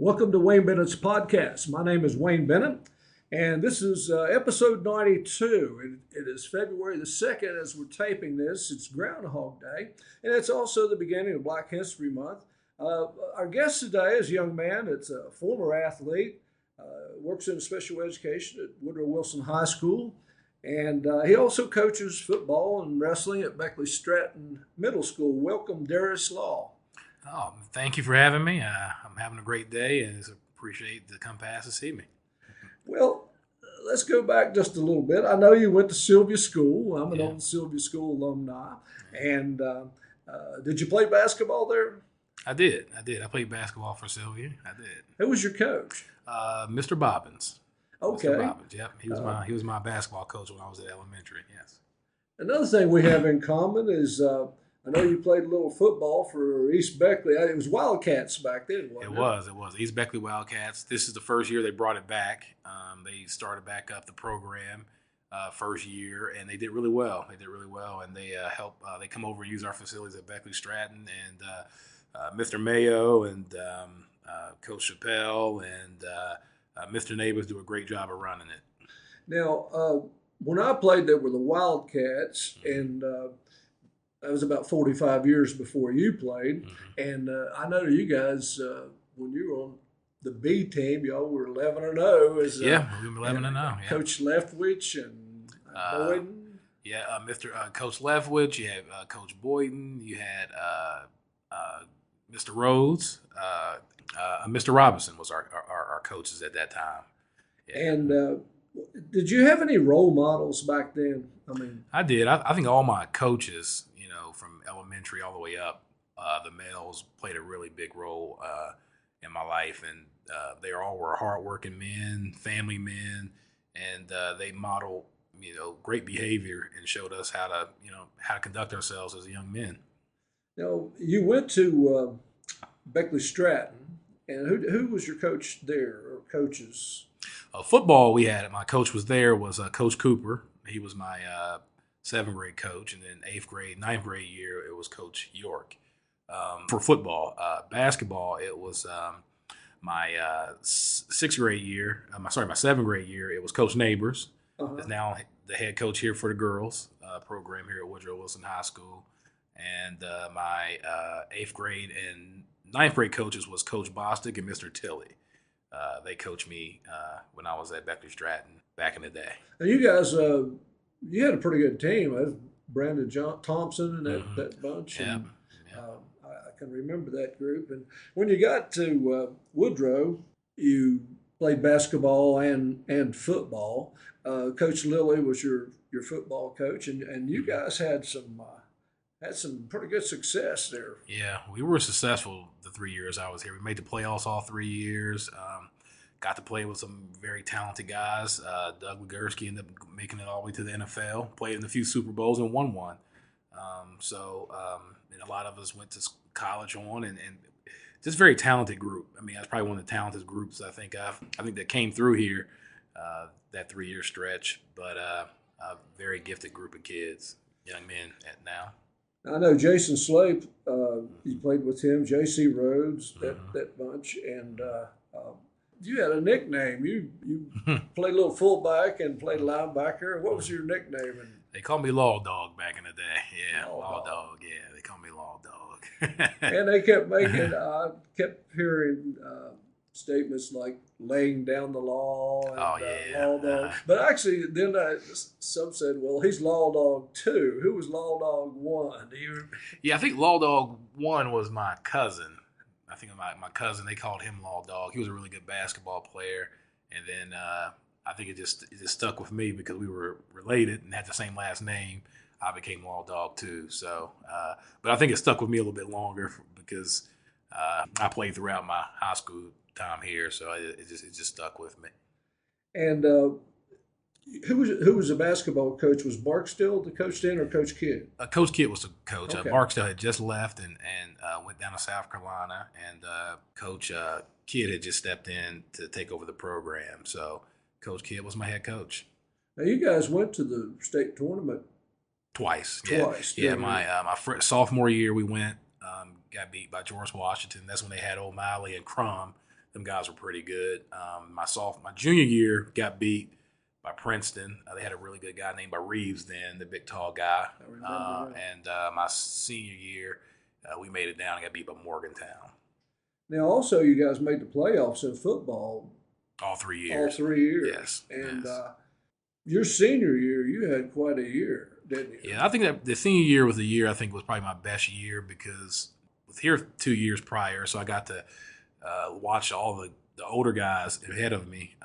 Welcome to Wayne Bennett's podcast. My name is Wayne Bennett, and this is episode 92. It is February the 2nd as we're taping this. It's Groundhog Day, and it's also the beginning of Black History Month. Our guest today is a young man that's a former athlete, works in special education at Woodrow Wilson High School, and he also coaches football and wrestling at Beckley Stratton Middle School. Welcome, Darius Law. Oh, thank you for having me. I'm having a great day and appreciate the come past to see me. Well, let's go back just a little bit. I know you went to Sylvia School. I'm an old Sylvia School alumni. And did you play basketball there? I did. I played basketball for Sylvia. I did. Who was your coach? Mr. Bobbins. Okay. Mr. Bobbins, yep. He was my basketball coach when I was at elementary, yes. Another thing we have in common is I know you played a little football for East Beckley. It was Wildcats back then, wasn't it? It was. East Beckley Wildcats. This is the first year they brought it back. They started back up the program first year, and they did really well. And they helped. They come over and use our facilities at Beckley Stratton, and Mr. Mayo and Coach Chappelle and Mr. Neighbors do a great job of running it. Now, when I played, there were the Wildcats, and that was about 45 years before you played. Mm-hmm. And I know you guys, when you were on the B team, y'all were 11-0. We were 11-0. Yeah. Coach Leftwich and Boyden. Coach Leftwich. You had Coach Boyden. You had Mr. Rhodes. Mr. Robinson was our coaches at that time. Yeah. And did you have any role models back then? I did. I think all my coaches, from elementary all the way up, the males played a really big role in my life, and they all were hardworking men, family men, and they modeled, great behavior and showed us how to conduct ourselves as young men. Now, you went to Beckley Stratton, and who was your coach there, or coaches? Football, my coach was there was Coach Cooper. He was my 7th grade coach, and then 8th grade, 9th grade year, it was Coach York. For football, basketball, it was my 6th grade year. My 7th grade year, it was Coach Neighbors. Is now the head coach here for the girls program here at Woodrow Wilson High School. And my 8th grade and 9th grade coaches was Coach Bostic and Mr. Tilley. They coached me when I was at Beckley Stratton back in the day. Now you guys, you had a pretty good team. Brandon Thompson and that bunch. Yeah. And, I can remember that group. And when you got to Woodrow, you played basketball and football. Coach Lilly was your football coach, and you guys had some pretty good success there. Yeah, we were successful the 3 years I was here. We made the playoffs all 3 years. Got to play with some very talented guys. Doug Legursky ended up making it all the way to the NFL, played in a few Super Bowls and won one. And a lot of us went to college and just very talented group. That's probably one of the talented groups I think that came through here that 3-year stretch, but a very gifted group of kids, young men at now. I know Jason Slade, you played with him, J.C. Rhodes, that bunch, and you had a nickname. You played a little fullback and played linebacker. What was your nickname? They called me Law Dog back in the day. Yeah, Law Dog. Yeah, they called me Law Dog. And they kept making. I kept hearing statements like laying down the law. And, Law Dog. But actually, then some said, "Well, he's Law Dog 2. Who was Law Dog 1? Yeah, I think Law Dog 1 was my cousin. I think my cousin, they called him Law Dog. He was a really good basketball player. And then I think it just stuck with me because we were related and had the same last name. I became Law Dog too. So, but I think it stuck with me a little bit longer because I played throughout my high school time here. So it just stuck with me. And who was the basketball coach? Was Barksdale the coach then, or Coach Kidd? Coach Kidd was the coach. Okay. Barksdale had just left and went down to South Carolina, and Coach Kidd had just stepped in to take over the program. So Coach Kidd was my head coach. Now you guys went to the state tournament twice. Yeah, my sophomore year we went, got beat by George Washington. That's when they had O'Malley and Crum. them guys were pretty good. My junior year got beat by Princeton. They had a really good guy named by Reeves then, the big tall guy. I remember that. And my senior year, we made it down and got beat by Morgantown. Now, also, you guys made the playoffs in football All 3 years. all 3 years. Yes. And yes. Your senior year, you had quite a year, didn't you? Yeah, I think that the senior year was the year I think was probably my best year because I was here 2 years prior, so I got to watch all the older guys ahead of me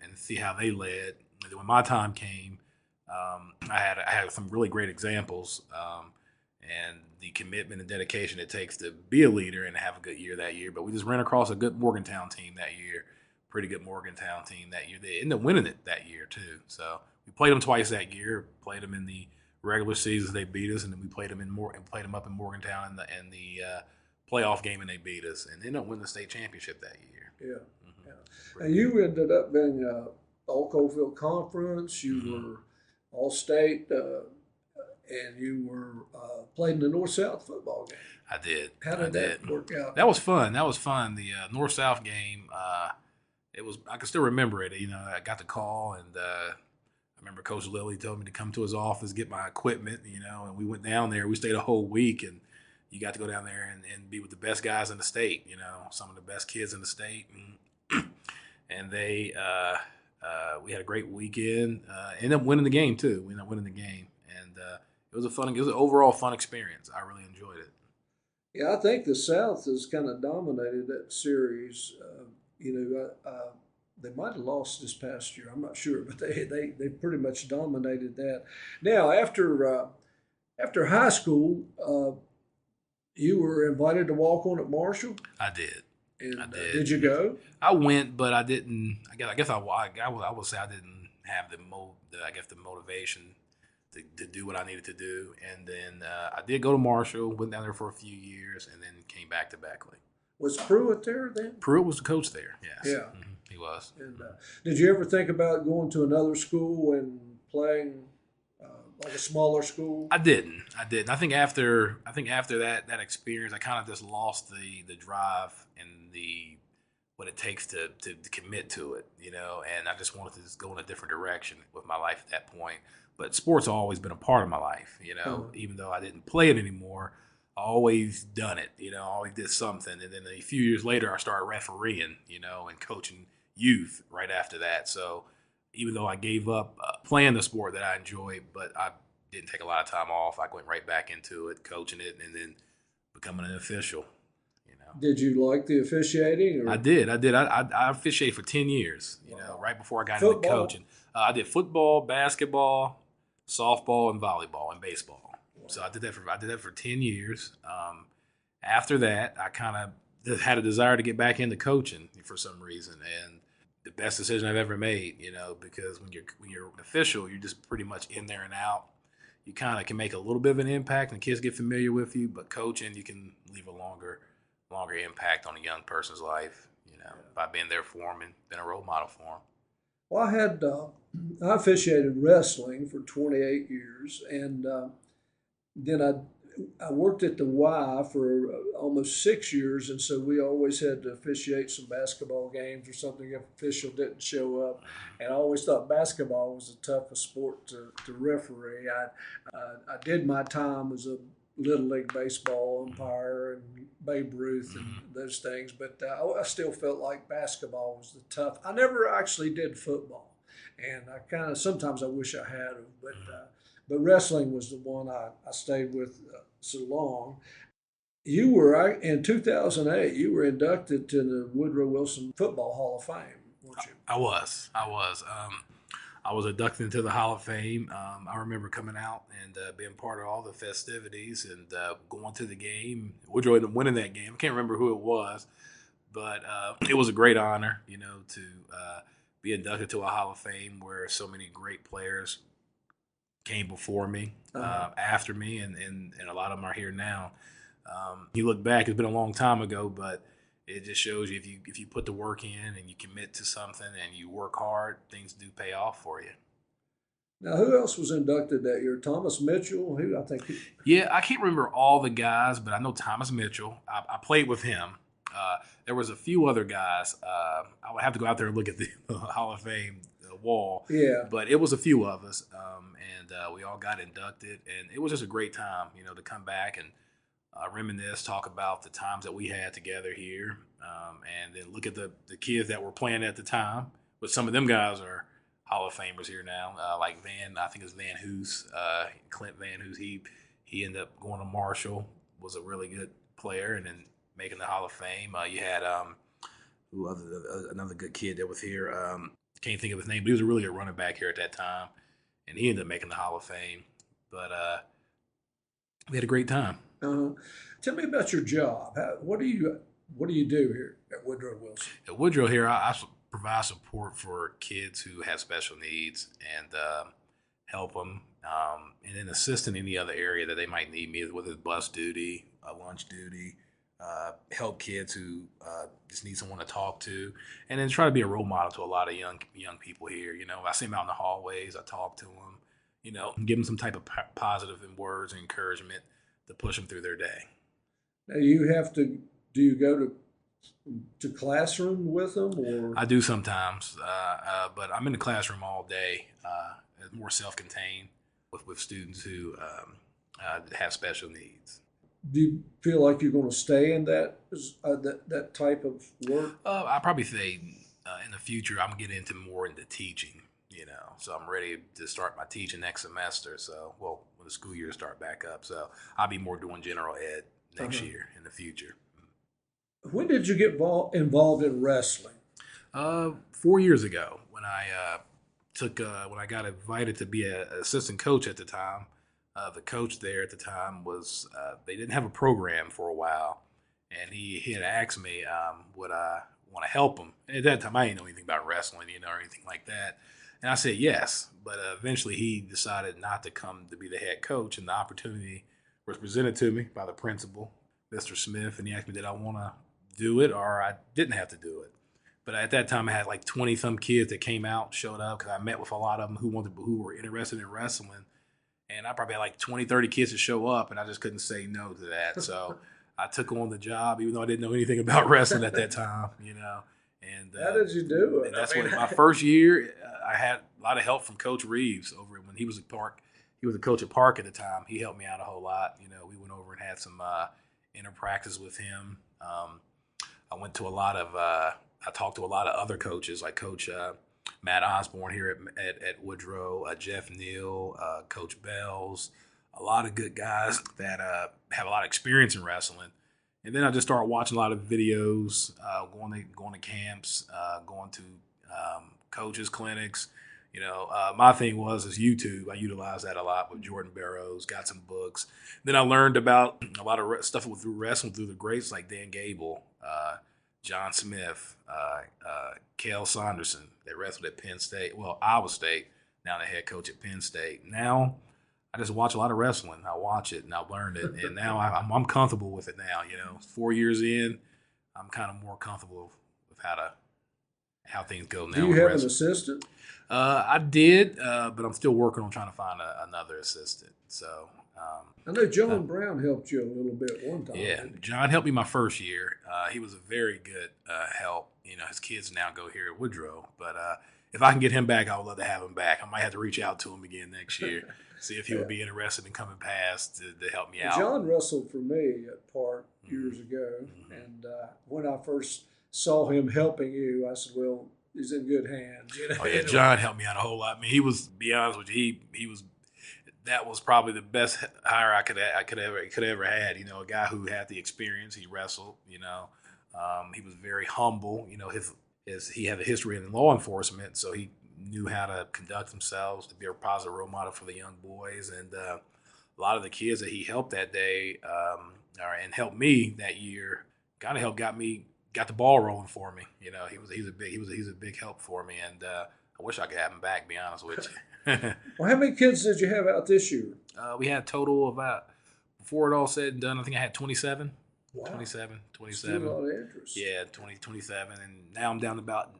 and see how they led. And then when my time came, I had some really great examples and the commitment and dedication it takes to be a leader and have a good year that year. But we just ran across a good Morgantown team that year, pretty good Morgantown team that year. They ended up winning it that year too. So we played them twice that year. Played them in the regular seasons, they beat us, and then we played them up in Morgantown in the playoff game, and they beat us, and they ended up winning the state championship that year. Yeah. And you ended up being All Coalfield Conference. You were All State, and you were played in the North South football game. I did. How did that work out? That was fun. The North South game. It was. I can still remember it. I got the call, and I remember Coach Lilly told me to come to his office, get my equipment. And we went down there. We stayed a whole week, and you got to go down there and be with the best guys in the state. Some of the best kids in the state, and they. We had a great weekend. Ended up winning the game too. And it was it was an overall fun experience. I really enjoyed it. Yeah, I think the South has kind of dominated that series. They might have lost this past year. I'm not sure, but they pretty much dominated that. Now, after high school, you were invited to walk on at Marshall. I did. And, I did. Did you go? I went, but I didn't. I guess I would say I didn't have the motivation to do what I needed to do. And then I did go to Marshall, went down there for a few years, and then came back to Beckley. Was Pruitt there then? Pruitt was the coach there. Yes. Yeah, he was. And did you ever think about going to another school and playing like a smaller school? I didn't. I think after that experience, I kind of just lost the drive and what it takes to commit to it, and I just wanted to just go in a different direction with my life at that point. But sports have always been a part of my life, even though I didn't play it anymore. I always done it, I always did something. And then a few years later, I started refereeing, and coaching youth right after that. So even though I gave up playing the sport that I enjoyed, but I didn't take a lot of time off, I went right back into it, coaching it, and then becoming an official. Did you like the officiating? Or? I did. I officiated for 10 years, right before I got into coaching. I did football, basketball, softball, and volleyball, and baseball. So I did that for 10 years. After that, I kind of had a desire to get back into coaching for some reason, and the best decision I've ever made, because when you're an official, you're just pretty much in there and out. You kind of can make a little bit of an impact, and kids get familiar with you. But coaching, you can leave a longer impact on a young person's life, by being there for them and being a role model for them. Well, I officiated wrestling for 28 years, and then I worked at the Y for almost 6 years, and so we always had to officiate some basketball games or something if official didn't show up. And I always thought basketball was the toughest sport to referee. I did my time as a Little League baseball umpire and Babe Ruth and those things, but I still felt like basketball was the tough. I never actually did football, and I sometimes I wish I had, but wrestling was the one I stayed with so long. You were in 2008. You were inducted to the Woodrow Wilson Football Hall of Fame, weren't you? I was. I was inducted into the Hall of Fame. I remember coming out and being part of all the festivities and going to the game. Woodrow ended up winning that game. I can't remember who it was, but it was a great honor, to be inducted to a Hall of Fame where so many great players came before me, after me, and a lot of them are here now. You look back, it's been a long time ago, but it just shows you if you put the work in and you commit to something and you work hard, things do pay off for you. Now, who else was inducted that year? Thomas Mitchell, Yeah, I can't remember all the guys, but I know Thomas Mitchell. I played with him. There was a few other guys. I would have to go out there and look at the Hall of Fame wall. Yeah. But it was a few of us, and we all got inducted, and it was just a great time, to come back and reminisce, talk about the times that we had together here, and then look at the kids that were playing at the time. But some of them guys are Hall of Famers here now, like I think it's Van Hoos, Clint Van Hoos. He ended up going to Marshall, was a really good player, and then making the Hall of Fame. You had another good kid that was here. Can't think of his name, but he was really a running back here at that time, and he ended up making the Hall of Fame. But we had a great time. Tell me about your job. What do you do here at Woodrow Wilson? At Woodrow here, I provide support for kids who have special needs and help them, and then assist in any other area that they might need me, whether it's bus duty, lunch duty, help kids who just need someone to talk to, and then try to be a role model to a lot of young people here. I see them out in the hallways, I talk to them, give them some type of positive words and encouragement to push them through their day. Now do you go to classroom with them, or? I do sometimes, but I'm in the classroom all day. It's more self-contained with students who have special needs. Do you feel like you're going to stay in that type of work? I probably say in the future I'm getting more into teaching. So I'm ready to start my teaching next semester. So, when the school year start back up, so I'll be more doing general ed next year in the future. When did you get involved in wrestling? 4 years ago, when I when I got invited to be an assistant coach at the time. The coach there at the time was they didn't have a program for a while, and he had asked me would I want to help him. And at that time, I didn't know anything about wrestling, or anything like that. And I said yes, but eventually he decided not to come to be the head coach, and the opportunity was presented to me by the principal, Mr. Smith, and he asked me did I want to do it or I didn't have to do it. But at that time, I had like 20-some kids that came out, showed up, because I met with a lot of them who were interested in wrestling. And I probably had like 20, 30 kids to show up, and I just couldn't say no to that. So I took on the job, even though I didn't know anything about wrestling at that time, And how did you do it? And that's what my first year, I had a lot of help from Coach Reeves over when he was at Park. He was the coach at Park at the time. He helped me out a whole lot. We went over and had some inter practice with him. I went to I talked to a lot of other coaches, like Coach Matt Osborne here at Woodrow, Jeff Neal, Coach Bells, a lot of good guys that have a lot of experience in wrestling. And then I just started watching a lot of videos, going to camps, going to coaches clinics. My thing is YouTube. I utilized that a lot with Jordan Barrows, got some books. Then I learned about a lot of stuff through wrestling through the greats like Dan Gable, John Smith, Cale Saunderson, that wrestled at Penn State. Well, Iowa State, now the head coach at Penn State. Now I just watch a lot of wrestling. I watch it and I've learned it, and now I'm comfortable with it now. 4 years in, I'm kind of more comfortable with how things go now. Do you have an assistant? I did, but I'm still working on trying to find another assistant. So I know John Brown helped you a little bit one time. Yeah, John helped me my first year. He was a very good help. His kids now go here at Woodrow, but if I can get him back, I would love to have him back. I might have to reach out to him again next year, see if he would be interested in coming past to help me out. John wrestled for me at Park years ago, and when I first saw him helping you, I said, well, he's in good hands. Oh, yeah, John helped me out a whole lot. I mean, he was, to be honest with you, he was, that was probably the best hire I could ever had. A guy who had the experience. He wrestled. He was very humble. He had a history in law enforcement, so he knew how to conduct himself to be a positive role model for the young boys. And a lot of the kids that he helped that day, and helped me that year, kind of got the ball rolling for me. He's a big help for me, and I wish I could have him back, to be honest with you. Well, how many kids did you have out this year? We had a total of before it all said and done, I think I had 27. Wow. 27. Still a lot of interest. Yeah, 27, and now I'm down to about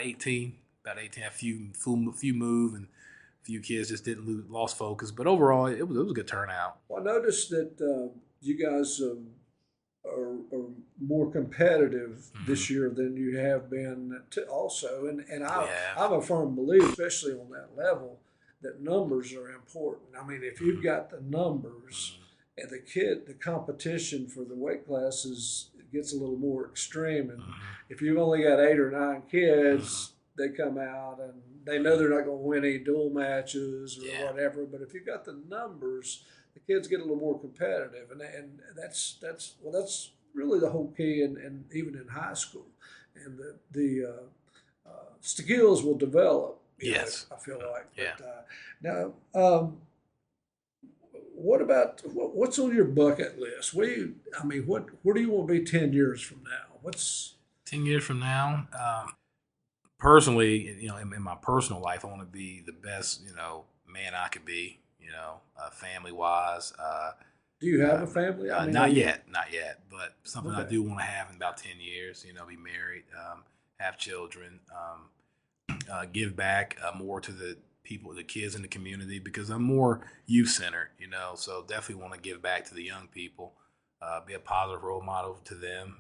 18. About 18. A few move, and a few kids just lost focus. But overall, it was a good turnout. Well, I noticed that you guys are more competitive Mm-hmm. this year than you have been also. And We have. I'm a firm believer, especially on that level, that numbers are important. I mean, if you've Mm-hmm. got the numbers Mm-hmm. and the competition for the weight classes gets a little more extreme. And Mm-hmm. if you've only got 8 or 9 Mm-hmm. kids, they come out and they know Mm-hmm. they're not going to win any dual matches or Yeah. whatever. But if you've got the numbers, the kids get a little more competitive, and that's really the whole key, and even in high school, and the skills will develop. Yes. I feel like. Yeah. But now, what about what's on your bucket list? I mean, where do you want to be 10 years from now? What's 10 years from now, personally, in my personal life, I want to be the best, man I could be, family wise. Do you have a family? I mean, are Not you yet, not yet, but something I okay? do want to have in about 10 years, be married, have children, give back more to the people, the kids in the community, because I'm more youth centered, so definitely want to give back to the young people, be a positive role model to them.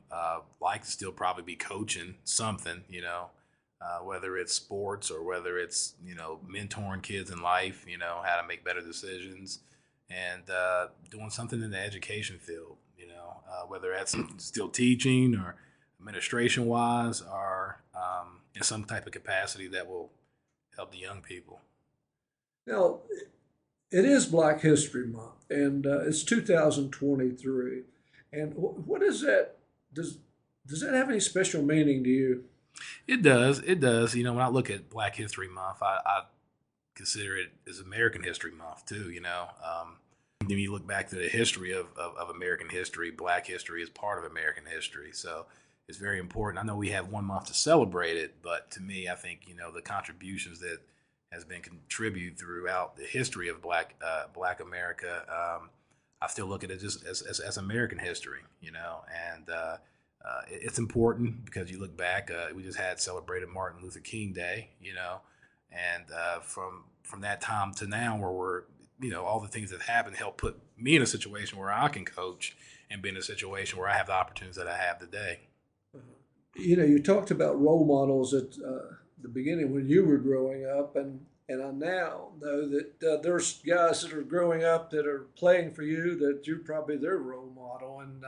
Like to still probably be coaching something, whether it's sports or whether it's, mentoring kids in life, how to make better decisions, and doing something in the education field, whether that's still teaching or administration wise, or in some type of capacity that will help the young people. Now, it is Black History Month, and it's 2023. And what is that? Does that have any special meaning to you? It does. It does. When I look at Black History Month, I consider it as American History Month too. When you look back to the history of American history, Black history is part of American history. So it's very important. I know we have one month to celebrate it, but to me, I think the contributions that has been contributed throughout the history of Black America. I still look at it just as American history, and it's important because you look back. We just had celebrated Martin Luther King Day, and from that time to now, where we're all the things that happened help put me in a situation where I can coach and be in a situation where I have the opportunities that I have today. You talked about role models at the beginning when you were growing up, and I now know that there's guys that are growing up that are playing for you that you're probably their role model, and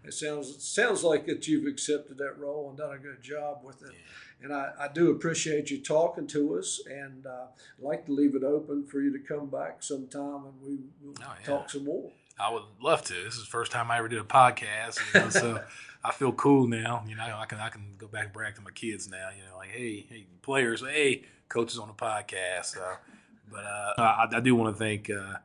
it sounds like that you've accepted that role and done a good job with it. And I do appreciate you talking to us, and I'd like to leave it open for you to come back sometime and we'll Oh yeah. talk some more. I would love to. This is the first time I ever did a podcast, so I feel cool now. I can go back and brag to my kids now. Like hey players, hey coaches on the podcast. But I do want to thank the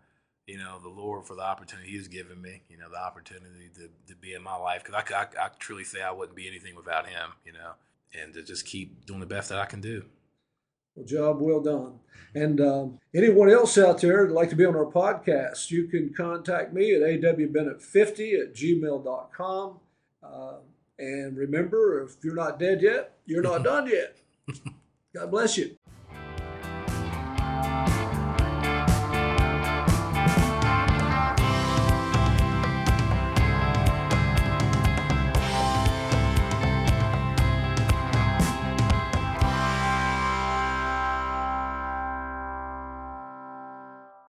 Lord for the opportunity He's given me. The opportunity to be in my life, because I truly say I wouldn't be anything without Him. And to just keep doing the best that I can do. Well, job well done. And anyone else out there that'd like to be on our podcast, you can contact me at awbennett50@gmail.com. And remember, if you're not dead yet, you're not done yet. God bless you.